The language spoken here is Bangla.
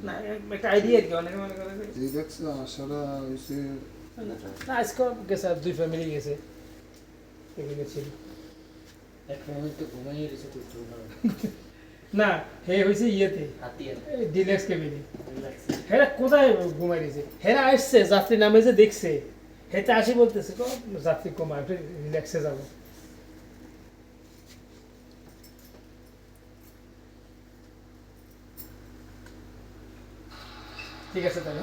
না একটা আইডিয়া আর কি অনেকে মনে করে যে এই দেখছো আশারা হইছে না আজকে গেছে আর দুই ফ্যামিলি গেছে এগুলো ছিল এক মিনিট তো ঘুমাইয়ে রয়েছে তুই চুল না হে হয়েছে ইয়েতে হাতিয়ার ডিলেক্স কেবিনে রিল্যাক্স হেরা কোথায় ঘুমাই দিয়েছে হেরা আসছে যাত্রী নামে যে দেখছে হেতে আসি বলতেছে যাত্রী কমা একটু রিল্যাক্সে যাবো ঠিক আছে তাহলে